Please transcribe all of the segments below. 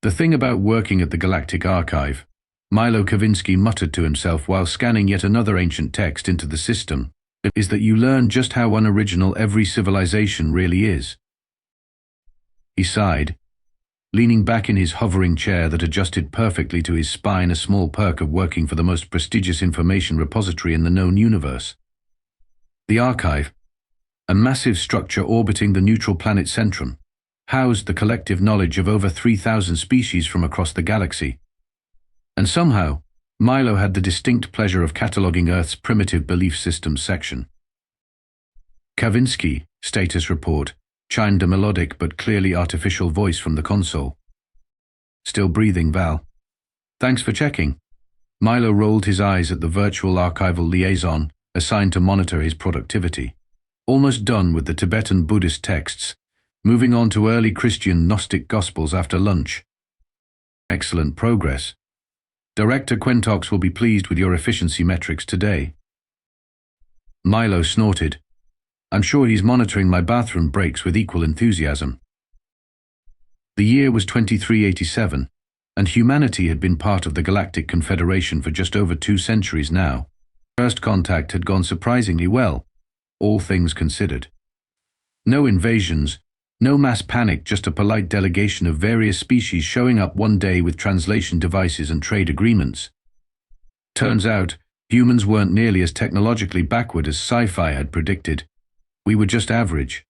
The thing about working at the Galactic Archive, Milo Kavinski muttered to himself while scanning yet another ancient text into the system, is that you learn just how unoriginal every civilization really is. He sighed, leaning back in his hovering chair that adjusted perfectly to his spine, a small perk of working for the most prestigious information repository in the known universe. The Archive, a massive structure orbiting the neutral planet Centrum, housed the collective knowledge of over 3,000 species from across the galaxy. And somehow, Milo had the distinct pleasure of cataloging Earth's primitive belief systems section. Kavinski, status report, chimed a melodic but clearly artificial voice from the console. Still breathing, Val. Thanks for checking. Milo rolled his eyes at the virtual archival liaison assigned to monitor his productivity. Almost done with the Tibetan Buddhist texts, moving on to early Christian Gnostic Gospels after lunch. Excellent progress. Director Quintox will be pleased with your efficiency metrics today. Milo snorted. I'm sure he's monitoring my bathroom breaks with equal enthusiasm. The year was 2387, and humanity had been part of the Galactic Confederation for just over 2 centuries now. First contact had gone surprisingly well, all things considered. No invasions, no mass panic, just a polite delegation of various species showing up one day with translation devices and trade agreements. Turns out, humans weren't nearly as technologically backward as Sci-Fi had predicted. We were just average.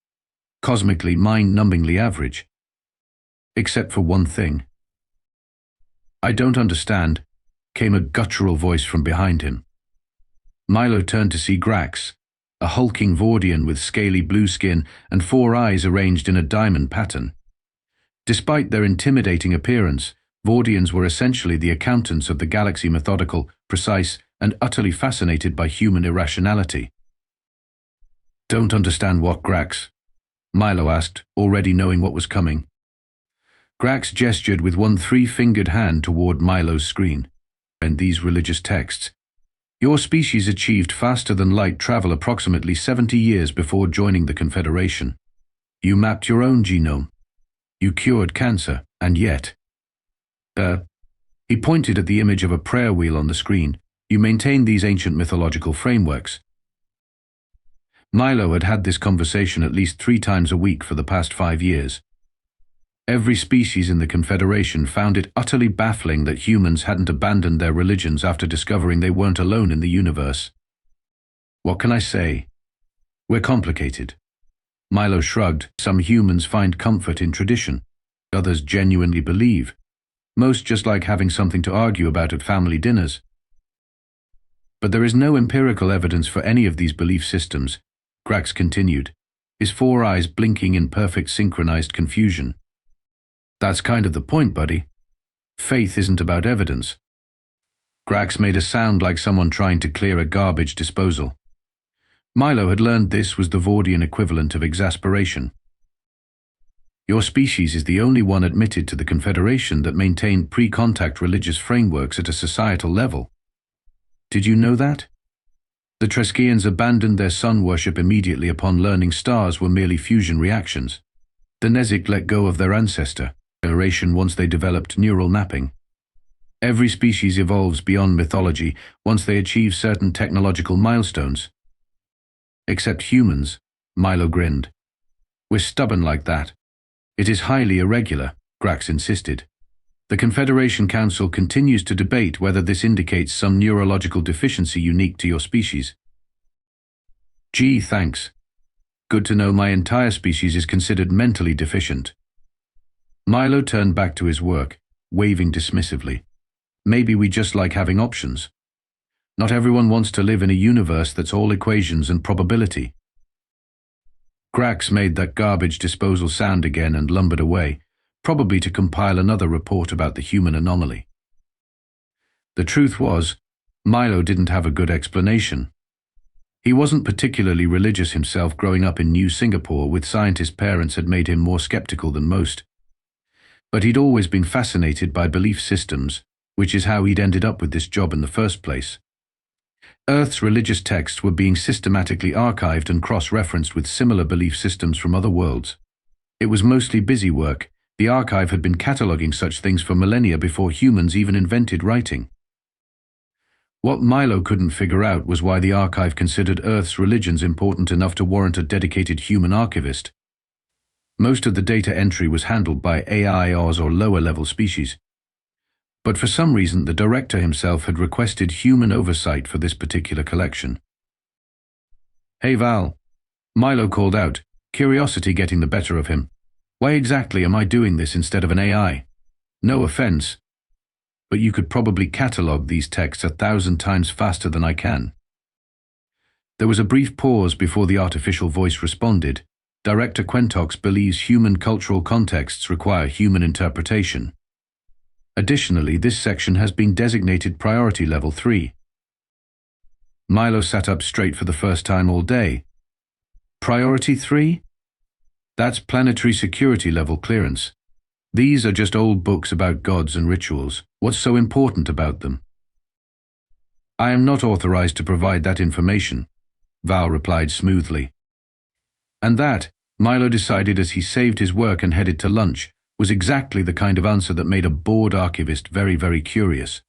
Cosmically, mind-numbingly average. Except for one thing. I don't understand, came a guttural voice from behind him. Milo turned to see Grax, a hulking Vordian with scaly blue skin and 4 eyes arranged in a diamond pattern. Despite their intimidating appearance, Vordians were essentially the accountants of the galaxy, methodical, precise, and utterly fascinated by human irrationality. Don't understand what, Grax? Milo asked, already knowing what was coming. Grax gestured with one 3-fingered hand toward Milo's screen. And these religious texts. Your species achieved faster-than-light travel approximately 70 years before joining the Confederation. You mapped your own genome. You cured cancer, and yet... He pointed at the image of a prayer wheel on the screen. You maintained these ancient mythological frameworks. Milo had had this conversation at least 3 times a week for the past 5 years. Every species in the Confederation found it utterly baffling that humans hadn't abandoned their religions after discovering they weren't alone in the universe. What can I say? We're complicated. Milo shrugged. Some humans find comfort in tradition. Others genuinely believe. Most just like having something to argue about at family dinners. But there is no empirical evidence for any of these belief systems, Grax continued, his 4 eyes blinking in perfect synchronized confusion. That's kind of the point, buddy. Faith isn't about evidence. Grax made a sound like someone trying to clear a garbage disposal. Milo had learned this was the Vordian equivalent of exasperation. Your species is the only one admitted to the Confederation that maintained pre-contact religious frameworks at a societal level. Did you know that? The Treskians abandoned their sun worship immediately upon learning stars were merely fusion reactions. The Nezik let go of their ancestor generation once they developed neural mapping. Every species evolves beyond mythology once they achieve certain technological milestones. Except humans, Milo grinned. We're stubborn like that. It is highly irregular, Grax insisted. The Confederation Council continues to debate whether this indicates some neurological deficiency unique to your species. Gee, thanks. Good to know my entire species is considered mentally deficient. Milo turned back to his work, waving dismissively. Maybe we just like having options. Not everyone wants to live in a universe that's all equations and probability. Grax made that garbage disposal sound again and lumbered away, probably to compile another report about the human anomaly. The truth was, Milo didn't have a good explanation. He wasn't particularly religious himself. Growing up in New Singapore with scientist parents had made him more skeptical than most. But he'd always been fascinated by belief systems, which is how he'd ended up with this job in the first place. Earth's religious texts were being systematically archived and cross-referenced with similar belief systems from other worlds. It was mostly busy work, The archive had been cataloging such things for millennia before humans even invented writing. What Milo couldn't figure out was why the archive considered Earth's religions important enough to warrant a dedicated human archivist. Most of the data entry was handled by AIOs or lower-level species. But for some reason, the director himself had requested human oversight for this particular collection. "Hey Val," Milo called out, curiosity getting the better of him. "Why exactly am I doing this instead of an AI? No offense, but you could probably catalog these texts 1,000 times faster than I can." There was a brief pause before the artificial voice responded. Director Quentox believes human cultural contexts require human interpretation. Additionally, this section has been designated Priority Level 3. Milo sat up straight for the first time all day. Priority 3? That's planetary security level clearance. These are just old books about gods and rituals. What's so important about them? "I am not authorized to provide that information," Val replied smoothly. And that, Milo decided as he saved his work and headed to lunch, was exactly the kind of answer that made a bored archivist very, very curious.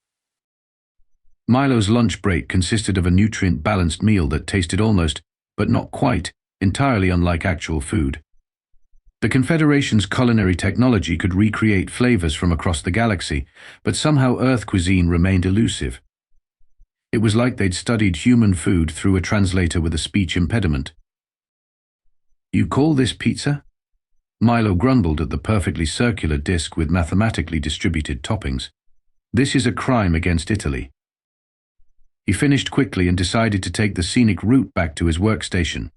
Milo's lunch break consisted of a nutrient-balanced meal that tasted almost, but not quite, entirely unlike actual food. The Confederation's culinary technology could recreate flavors from across the galaxy, but somehow Earth cuisine remained elusive. It was like they'd studied human food through a translator with a speech impediment. "You call this pizza?" Milo grumbled at the perfectly circular disc with mathematically distributed toppings. "This is a crime against Italy." He finished quickly and decided to take the scenic route back to his workstation.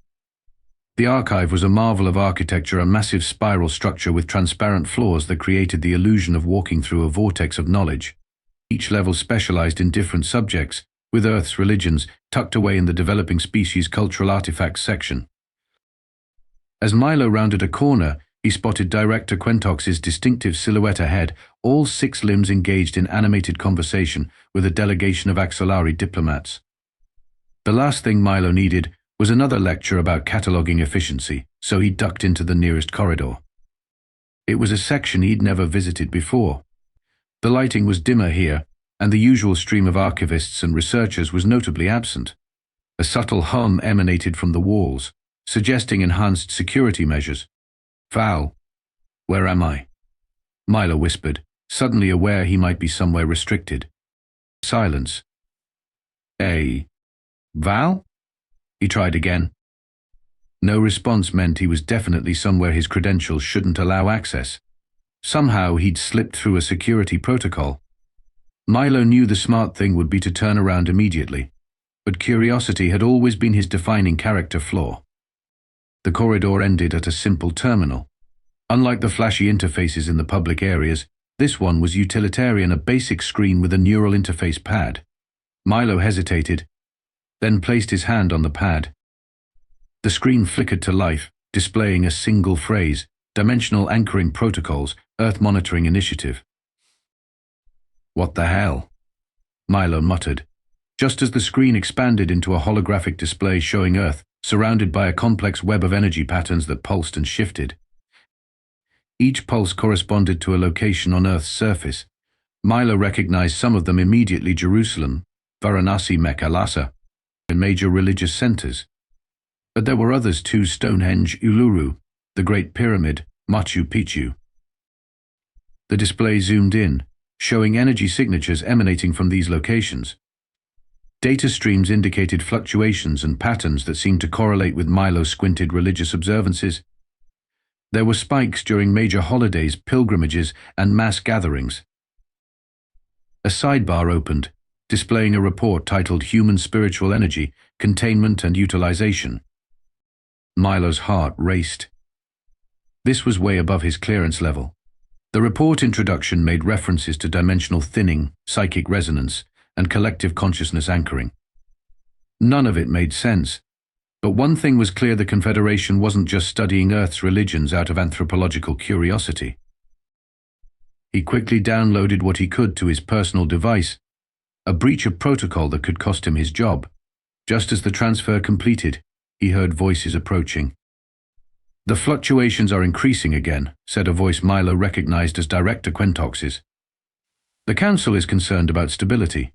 The archive was a marvel of architecture, a massive spiral structure with transparent floors that created the illusion of walking through a vortex of knowledge. Each level specialized in different subjects, with Earth's religions tucked away in the developing species cultural artifacts section. As Milo rounded a corner, he spotted Director Quentox's distinctive silhouette ahead, all 6 limbs engaged in animated conversation with a delegation of Axolari diplomats. The last thing Milo needed was another lecture about cataloging efficiency, so he ducked into the nearest corridor. It was a section he'd never visited before. The lighting was dimmer here, and the usual stream of archivists and researchers was notably absent. A subtle hum emanated from the walls, suggesting enhanced security measures. "Val, where am I?" Milo whispered, suddenly aware he might be somewhere restricted. Silence. Val?" He tried again. No response meant he was definitely somewhere his credentials shouldn't allow access. Somehow he'd slipped through a security protocol. Milo knew the smart thing would be to turn around immediately, but curiosity had always been his defining character flaw. The corridor ended at a simple terminal. Unlike the flashy interfaces in the public areas, this one was utilitarian, a basic screen with a neural interface pad. Milo hesitated, then placed his hand on the pad. The screen flickered to life, displaying a single phrase: Dimensional Anchoring Protocols, Earth Monitoring Initiative. "What the hell?" Milo muttered, just as the screen expanded into a holographic display showing Earth, surrounded by a complex web of energy patterns that pulsed and shifted. Each pulse corresponded to a location on Earth's surface. Milo recognized some of them immediately: Jerusalem, Varanasi, Mecca, Lhasa, and major religious centers. But there were others too: Stonehenge, Uluru, the Great Pyramid, Machu Picchu. The display zoomed in, showing energy signatures emanating from these locations. Data streams indicated fluctuations and patterns that seemed to correlate with Milo's squinted religious observances. There were spikes during major holidays, pilgrimages, and mass gatherings. A sidebar opened, displaying a report titled Human Spiritual Energy, Containment and Utilization. Milo's heart raced. This was way above his clearance level. The report introduction made references to dimensional thinning, psychic resonance, and collective consciousness anchoring. None of it made sense, but one thing was clear: the Confederation wasn't just studying Earth's religions out of anthropological curiosity. He quickly downloaded what he could to his personal device, a breach of protocol that could cost him his job. Just as the transfer completed, he heard voices approaching. The fluctuations are increasing again, said a voice Milo recognized as Director Quentox's. The Council is concerned about stability.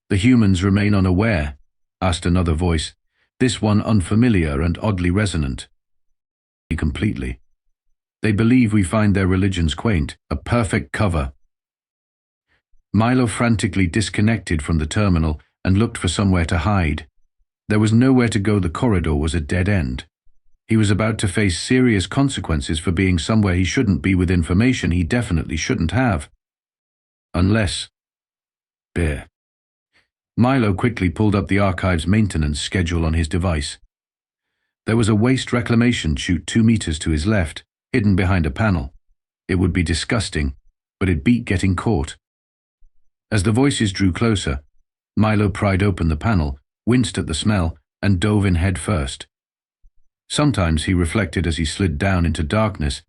The humans remain unaware, asked another voice, this one unfamiliar and oddly resonant. Completely. They believe we find their religions quaint, a perfect cover. Milo frantically disconnected from the terminal and looked for somewhere to hide. There was nowhere to go. The corridor was a dead end. He was about to face serious consequences for being somewhere he shouldn't be with information he definitely shouldn't have. Unless… Bear. Milo quickly pulled up the archive's maintenance schedule on his device. There was a waste reclamation chute 2 meters to his left, hidden behind a panel. It would be disgusting, but it beat getting caught. As the voices drew closer, Milo pried open the panel, winced at the smell, and dove in head first. Sometimes, he reflected as he slid down into darkness,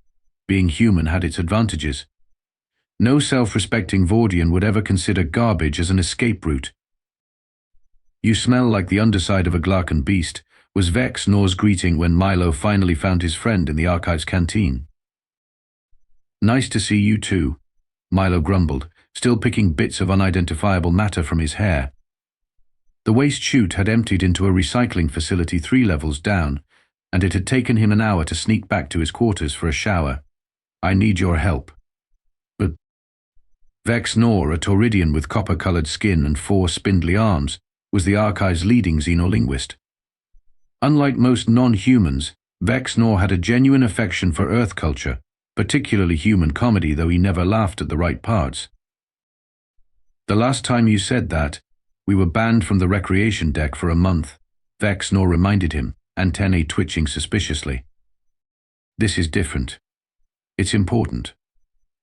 being human had its advantages. No self-respecting Vordian would ever consider garbage as an escape route. You smell like the underside of a Glarkan beast, was Vex Nor's greeting when Milo finally found his friend in the archive's canteen. Nice to see you too, Milo grumbled, still picking bits of unidentifiable matter from his hair. The waste chute had emptied into a recycling facility 3 levels down, and it had taken him an hour to sneak back to his quarters for a shower. I need your help. But Vex Nor, a Tauridian with copper-colored skin and 4 spindly arms, was the archive's leading xenolinguist. Unlike most non-humans, Vex Nor had a genuine affection for Earth culture, particularly human comedy, though he never laughed at the right parts. The last time you said that, we were banned from the recreation deck for a month, Vex Nor reminded him, antennae twitching suspiciously. This is different. It's important.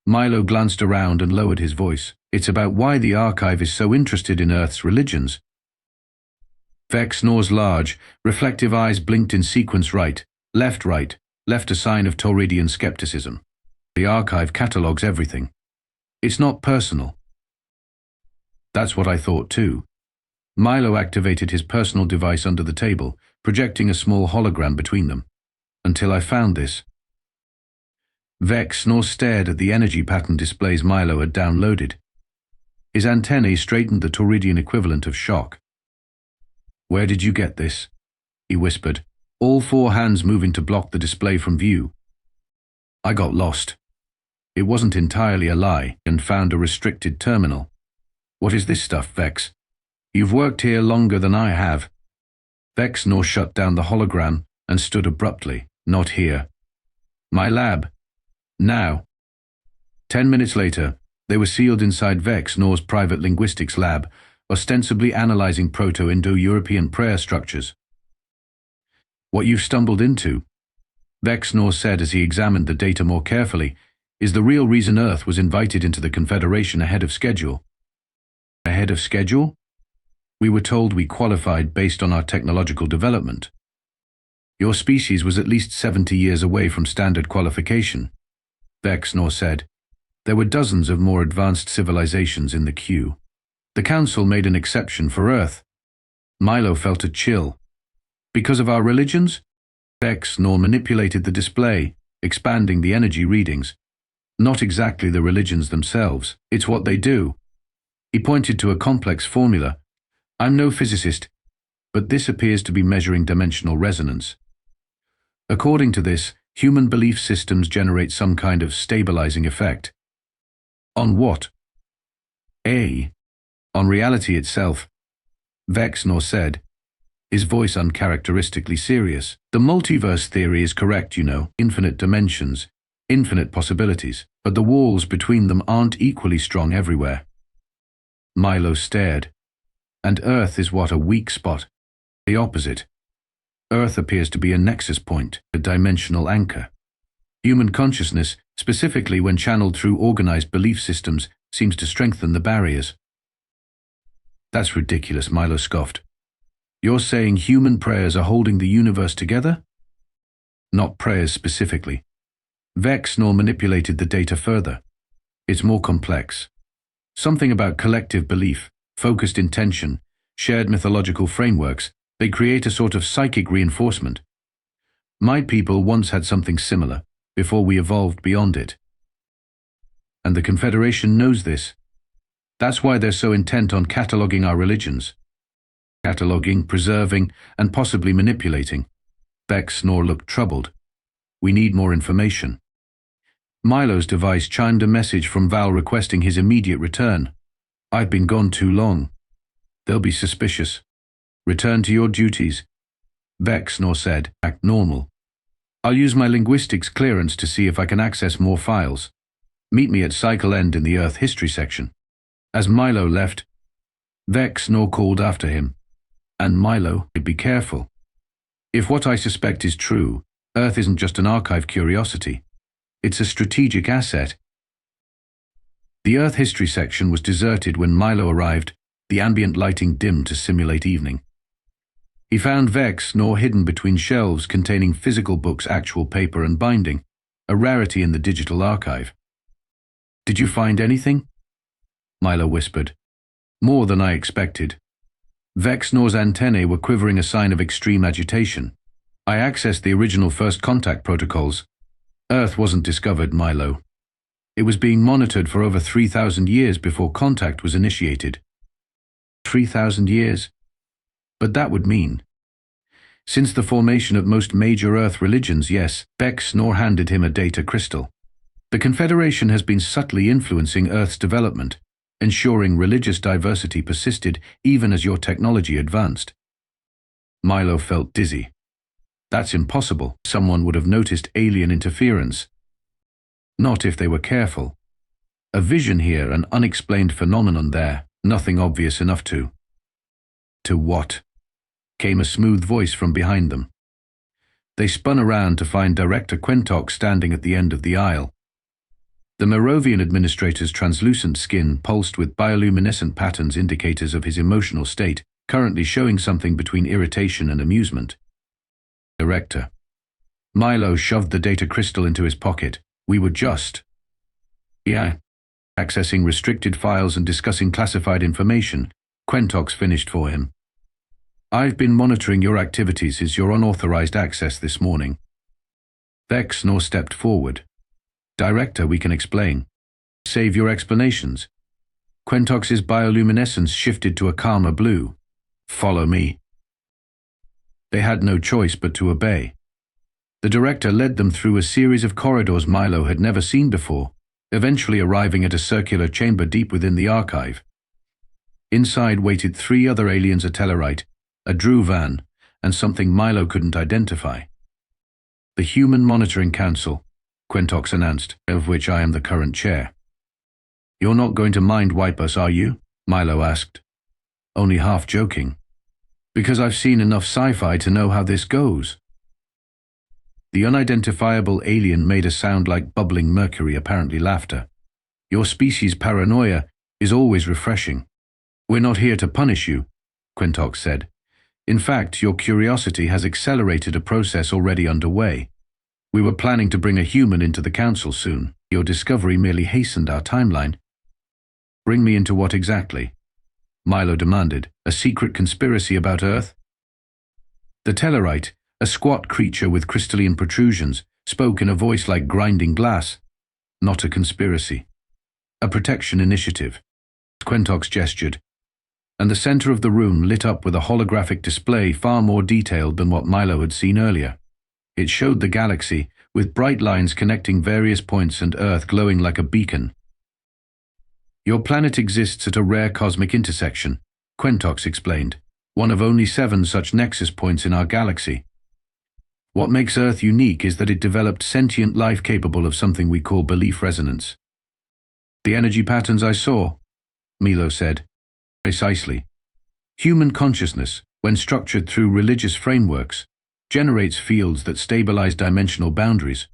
Milo glanced around and lowered his voice. It's about why the archive is so interested in Earth's religions. Vex Nor's large, reflective eyes blinked in sequence right, left, a sign of Tauridian skepticism. The archive catalogues everything. It's not personal. That's what I thought too. Milo activated his personal device under the table, projecting a small hologram between them. Until I found this. Vex Nor stared at the energy pattern displays Milo had downloaded. His antennae straightened the Tauridian equivalent of shock. Where did you get this? He whispered, all 4 hands moving to block the display from view. I got lost. It wasn't entirely a lie, and found a restricted terminal. What is this stuff, Vex? You've worked here longer than I have. Vex Nor shut down the hologram and stood abruptly. Not here. My lab. Now. 10 minutes later, they were sealed inside Vex Nor's private linguistics lab, ostensibly analyzing Proto-Indo-European prayer structures. What you've stumbled into, Vex Nor said as he examined the data more carefully, is the real reason Earth was invited into the Confederation ahead of schedule. Ahead of schedule? We were told we qualified based on our technological development. Your species was at least 70 years away from standard qualification, Vex Nor said. There were dozens of more advanced civilizations in the queue. The Council made an exception for Earth. Milo felt a chill. Because of our religions? Vex Nor manipulated the display, expanding the energy readings. Not exactly the religions themselves, it's what they do. He pointed to a complex formula. I'm no physicist, but this appears to be measuring dimensional resonance. According to this, human belief systems generate some kind of stabilizing effect. On what? On reality itself, Vex Nor said, his voice uncharacteristically serious. The multiverse theory is correct, you know, infinite dimensions, infinite possibilities, but the walls between them aren't equally strong everywhere. Milo stared. And Earth is what, a weak spot? The opposite. Earth appears to be a nexus point, a dimensional anchor. Human consciousness, specifically when channeled through organized belief systems, seems to strengthen the barriers. That's ridiculous, Milo scoffed. You're saying human prayers are holding the universe together? Not prayers specifically. Vex Nor manipulated the data further. It's more complex. Something about collective belief, focused intention, shared mythological frameworks, they create a sort of psychic reinforcement. My people once had something similar, before we evolved beyond it. And the Confederation knows this. That's why they're so intent on cataloging our religions. Cataloging, preserving, and possibly manipulating. Vexnor looked troubled. We need more information. Milo's device chimed a message from Val requesting his immediate return. I've been gone too long. They'll be suspicious. Return to your duties. Vexnor said, act normal. I'll use my linguistics clearance to see if I can access more files. Meet me at Cycle End in the Earth History section. As Milo left, Vexnor called after him. And Milo, be careful. If what I suspect is true, Earth isn't just an archive curiosity. It's a strategic asset. The Earth History section was deserted when Milo arrived, the ambient lighting dimmed to simulate evening. He found Vexnor hidden between shelves containing physical books, actual paper and binding, a rarity in the digital archive. Did you find anything? Milo whispered. More than I expected. Vexnor's antennae were quivering, a sign of extreme agitation. I accessed the original first contact protocols. Earth wasn't discovered, Milo. It was being monitored for over 3,000 years before contact was initiated. 3,000 years? But that would mean. Since the formation of most major Earth religions, yes, Vexnor handed him a data crystal. The Confederation has been subtly influencing Earth's development, ensuring religious diversity persisted even as your technology advanced. Milo felt dizzy. That's impossible. Someone would have noticed alien interference. Not if they were careful. A vision here, an unexplained phenomenon there, nothing obvious enough to. To what? Came a smooth voice from behind them. They spun around to find Director Quintox standing at the end of the aisle. The Merovian administrator's translucent skin pulsed with bioluminescent patterns, indicators of his emotional state, currently showing something between irritation and amusement. Director. Milo shoved the data crystal into his pocket. We were just. Yeah. Accessing restricted files and discussing classified information, Quintox finished for him. I've been monitoring your activities since your unauthorized access this morning. Vexnor stepped forward. Director, we can explain. Save your explanations. Quintox's bioluminescence shifted to a calmer blue. Follow me. They had no choice but to obey. The director led them through a series of corridors Milo had never seen before, eventually arriving at a circular chamber deep within the archive. Inside waited 3 other aliens, a Tellarite, a Druvan, and something Milo couldn't identify. The Human Monitoring Council, Quintox announced, of which I am the current chair. You're not going to mind wipe us, are you? Milo asked. Only half joking. Because I've seen enough sci-fi to know how this goes. The unidentifiable alien made a sound like bubbling mercury, apparently laughter. Your species' paranoia is always refreshing. We're not here to punish you, Quintox said. In fact, your curiosity has accelerated a process already underway. We were planning to bring a human into the council soon. Your discovery merely hastened our timeline. Bring me into what exactly? Milo demanded. A secret conspiracy about Earth? The Tellarite, a squat creature with crystalline protrusions, spoke in a voice like grinding glass. Not a conspiracy. A protection initiative. Quintox gestured, and the center of the room lit up with a holographic display far more detailed than what Milo had seen earlier. It showed the galaxy, with bright lines connecting various points and Earth glowing like a beacon. Your planet exists at a rare cosmic intersection, Quintox explained, one of only 7 such nexus points in our galaxy. What makes Earth unique is that it developed sentient life capable of something we call belief resonance. The energy patterns I saw, Milo said. Precisely. Human consciousness, when structured through religious frameworks, generates fields that stabilize dimensional boundaries.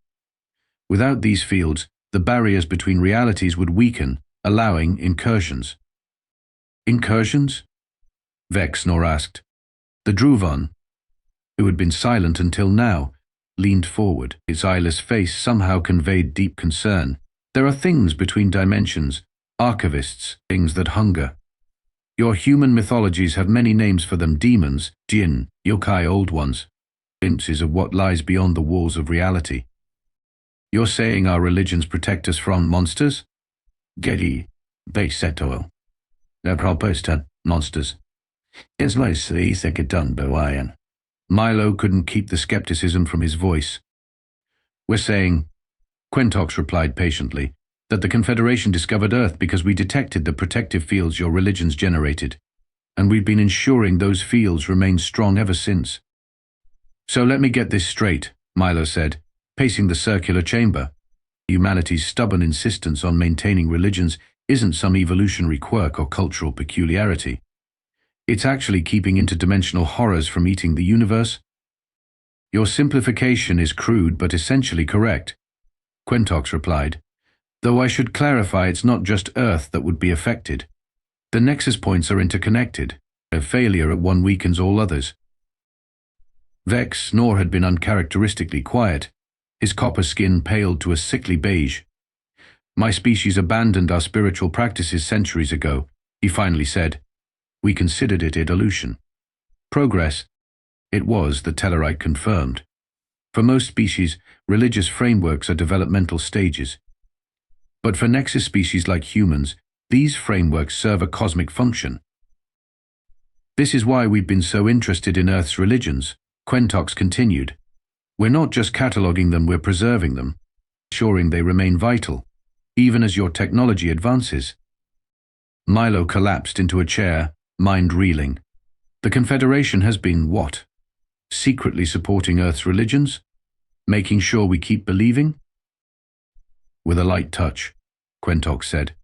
Without these fields, the barriers between realities would weaken, allowing incursions. Incursions? Vexnor asked. The Druvan, who had been silent until now, leaned forward. His eyeless face somehow conveyed deep concern. There are things between dimensions, archivists, things that hunger. Your human mythologies have many names for them: demons, jinn, yokai, old ones. glimpses of what lies beyond the walls of reality. You're saying our religions protect us from monsters? Gedi, Beisetoil. They're proposed monsters. It's mostly Thekadun Boyan. Milo couldn't keep the skepticism from his voice. We're saying, Quintox replied patiently, that the Confederation discovered Earth because we detected the protective fields your religions generated, and we've been ensuring those fields remain strong ever since. So let me get this straight, Milo said, pacing the circular chamber. Humanity's stubborn insistence on maintaining religions isn't some evolutionary quirk or cultural peculiarity. It's actually keeping interdimensional horrors from eating the universe. Your simplification is crude but essentially correct, Quintox replied, though I should clarify it's not just Earth that would be affected. The nexus points are interconnected. A failure at one weakens all others. Vex Snore had been uncharacteristically quiet. His copper skin paled to a sickly beige. My species abandoned our spiritual practices centuries ago, he finally said. We considered it evolution. Progress. It was, the Tellarite confirmed. For most species, religious frameworks are developmental stages. But for nexus species like humans, these frameworks serve a cosmic function. This is why we've been so interested in Earth's religions, Quintox continued. We're not just cataloguing them, we're preserving them, ensuring they remain vital, even as your technology advances. Milo collapsed into a chair, mind reeling. The Confederation has been what? Secretly supporting Earth's religions? Making sure we keep believing? With a light touch, Quintox said.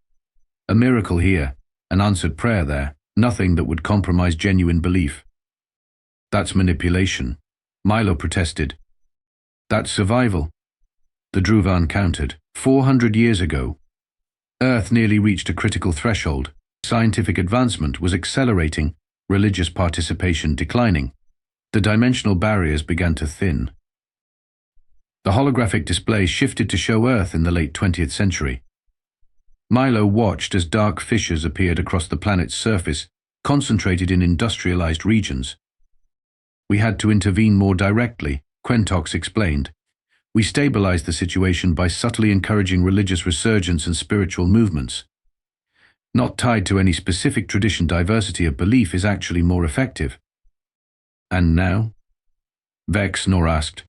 A miracle here, an answered prayer there, nothing that would compromise genuine belief. That's manipulation, Milo protested. That's survival. The Druvan countered. 400 years ago, Earth nearly reached a critical threshold. Scientific advancement was accelerating, religious participation declining. The dimensional barriers began to thin. The holographic display shifted to show Earth in the late 20th century. Milo watched as dark fissures appeared across the planet's surface, concentrated in industrialized regions. We had to intervene more directly, Quintox explained. We stabilized the situation by subtly encouraging religious resurgence and spiritual movements. Not tied to any specific tradition, diversity of belief is actually more effective. And now? Vex Snore asked.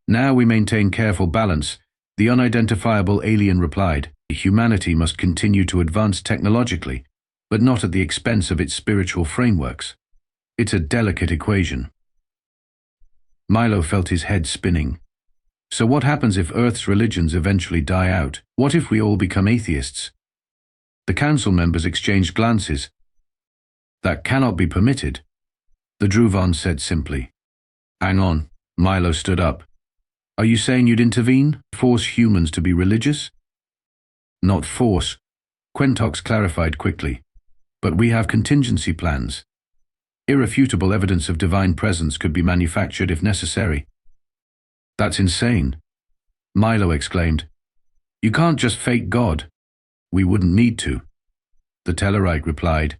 Now we maintain careful balance, the unidentifiable alien replied. Humanity must continue to advance technologically, but not at the expense of its spiritual frameworks. It's a delicate equation. Milo felt his head spinning. So what happens if Earth's religions eventually die out? What if we all become atheists? The council members exchanged glances. That cannot be permitted, the Druvan said simply. Hang on, Milo stood up. Are you saying you'd intervene? Force humans to be religious? Not force, Quintox clarified quickly. But we have contingency plans. Irrefutable evidence of divine presence could be manufactured if necessary. That's insane, Milo exclaimed. You can't just fake God. We wouldn't need to. The Tellarite replied.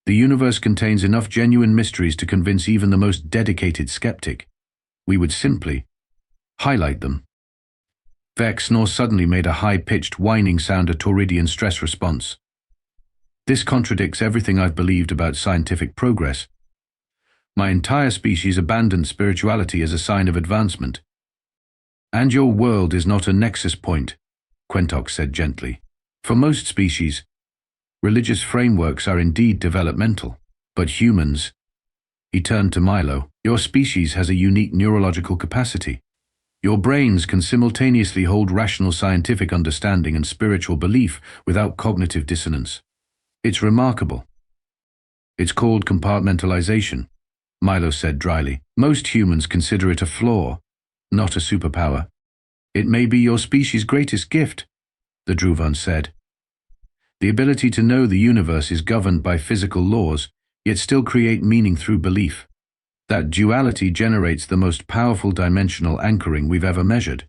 The universe contains enough genuine mysteries to convince even the most dedicated skeptic. We would simply highlight them. Vex Snore suddenly made a high-pitched whining sound, a Tauridian stress response. This contradicts everything I've believed about scientific progress. My entire species abandoned spirituality as a sign of advancement. And your world is not a nexus point, Quintox said gently. For most species, religious frameworks are indeed developmental, but humans, he turned to Milo, your species has a unique neurological capacity. Your brains can simultaneously hold rational scientific understanding and spiritual belief without cognitive dissonance. It's remarkable. It's called compartmentalization, Milo said dryly. Most humans consider it a flaw, not a superpower. It may be your species' greatest gift, the Druvan said. The ability to know the universe is governed by physical laws, yet still create meaning through belief. That duality generates the most powerful dimensional anchoring we've ever measured.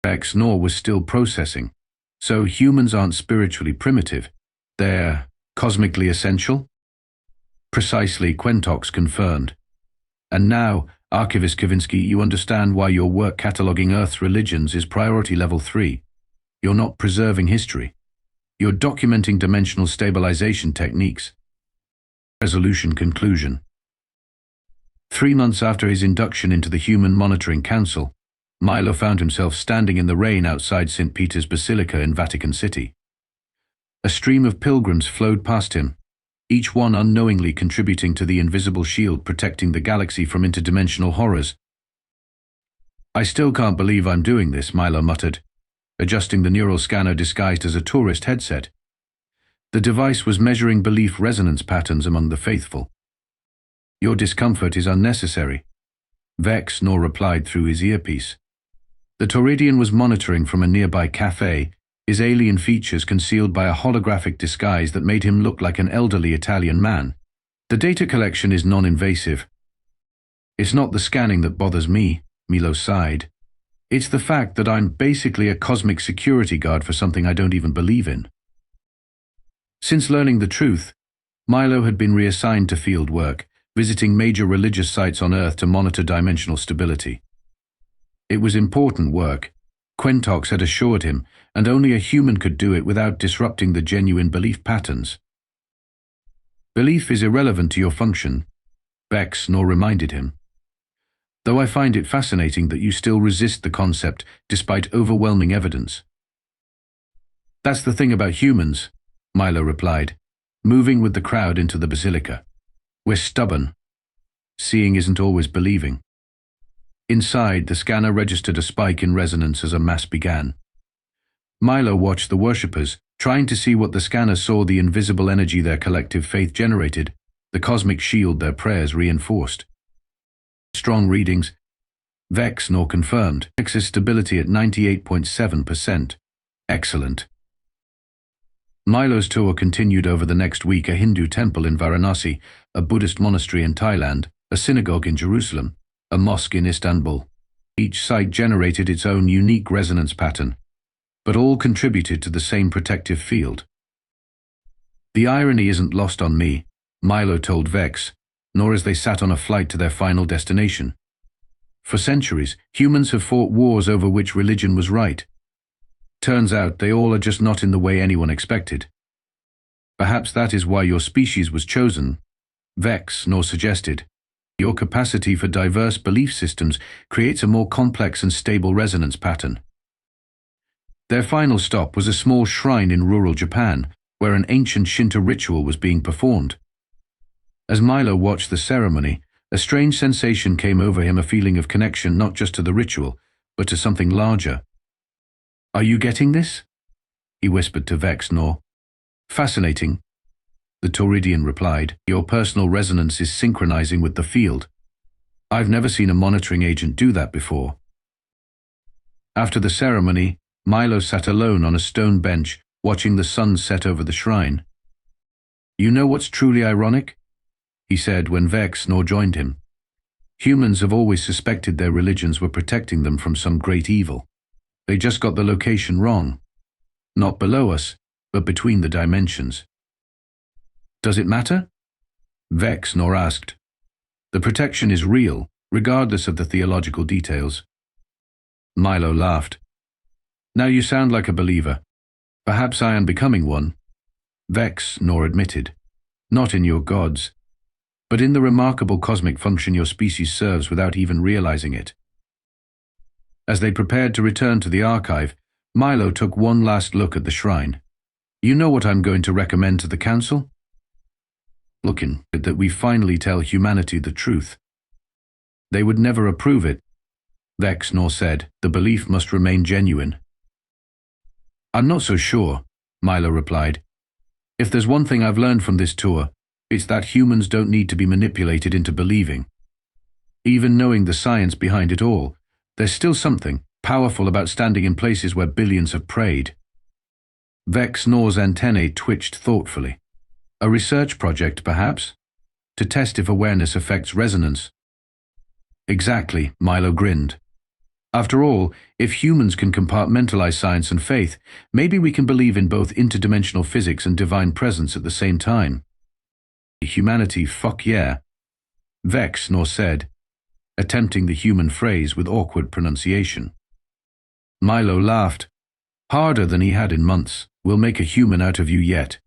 Vex Snore was still processing. So humans aren't spiritually primitive. They're cosmically essential? Precisely, Quintox confirmed. And now, Archivist Kavinski, you understand why your work cataloging Earth's religions is priority level 3. You're not preserving history. You're documenting dimensional stabilization techniques. Resolution conclusion. 3 months after his induction into the Human Monitoring Council, Milo found himself standing in the rain outside St. Peter's Basilica in Vatican City. A stream of pilgrims flowed past him, each one unknowingly contributing to the invisible shield protecting the galaxy from interdimensional horrors. I still can't believe I'm doing this, Milo muttered, adjusting the neural scanner disguised as a tourist headset. The device was measuring belief resonance patterns among the faithful. Your discomfort is unnecessary, Vex Nor replied through his earpiece. The Tauridian was monitoring from a nearby cafe, his alien features concealed by a holographic disguise that made him look like an elderly Italian man. The data collection is non-invasive. It's not the scanning that bothers me, Milo sighed. It's the fact that I'm basically a cosmic security guard for something I don't even believe in. Since learning the truth, Milo had been reassigned to field work, visiting major religious sites on Earth to monitor dimensional stability. It was important work, Quintox had assured him, and only a human could do it without disrupting the genuine belief patterns. Belief is irrelevant to your function, Vex Nor reminded him. Though I find it fascinating that you still resist the concept despite overwhelming evidence. That's the thing about humans, Milo replied, moving with the crowd into the basilica. We're stubborn. Seeing isn't always believing. Inside, the scanner registered a spike in resonance as a mass began. Milo watched the worshippers, trying to see what the scanner saw: the invisible energy their collective faith generated, the cosmic shield their prayers reinforced. Strong readings. Vex Nor confirmed. Access stability at 98.7%. Excellent. Milo's tour continued over the next week: a Hindu temple in Varanasi, a Buddhist monastery in Thailand, a synagogue in Jerusalem, a mosque in Istanbul. Each site generated its own unique resonance pattern, but all contributed to the same protective field. The irony isn't lost on me, Milo told Vex, nor as they sat on a flight to their final destination. For centuries, humans have fought wars over which religion was right. Turns out they all are just not in the way anyone expected. Perhaps that is why your species was chosen, Vex Nor suggested. Your capacity for diverse belief systems creates a more complex and stable resonance pattern. Their final stop was a small shrine in rural Japan, where an ancient Shinto ritual was being performed. As Milo watched the ceremony, a strange sensation came over him, a feeling of connection not just to the ritual, but to something larger. Are you getting this? He whispered to Vex Nor. Fascinating, the Tauridian replied. Your personal resonance is synchronizing with the field. I've never seen a monitoring agent do that before. After the ceremony, Milo sat alone on a stone bench, watching the sun set over the shrine. You know what's truly ironic? He said when Vex Nor joined him. Humans have always suspected their religions were protecting them from some great evil. They just got the location wrong. Not below us, but between the dimensions. Does it matter? Vex Nor asked. The protection is real, regardless of the theological details. Milo laughed. Now you sound like a believer. Perhaps I am becoming one. Vex Nor admitted. Not in your gods, but in the remarkable cosmic function your species serves without even realizing it. As they prepared to return to the archive, Milo took one last look at the shrine. You know what I'm going to recommend to the council? Looking that we finally tell humanity the truth. They would never approve it, Vex Nor said. The belief must remain genuine. I'm not so sure, Milo replied. If there's one thing I've learned from this tour, it's that humans don't need to be manipulated into believing. Even knowing the science behind it all, there's still something powerful about standing in places where billions have prayed. Vex Nor's antennae twitched thoughtfully. A research project, perhaps? To test if awareness affects resonance. Exactly, Milo grinned. After all, if humans can compartmentalize science and faith, maybe we can believe in both interdimensional physics and divine presence at the same time. Humanity, fuck yeah, Vex Nor said. attempting the human phrase with awkward pronunciation. Milo laughed, harder than he had in months. We'll make a human out of you yet.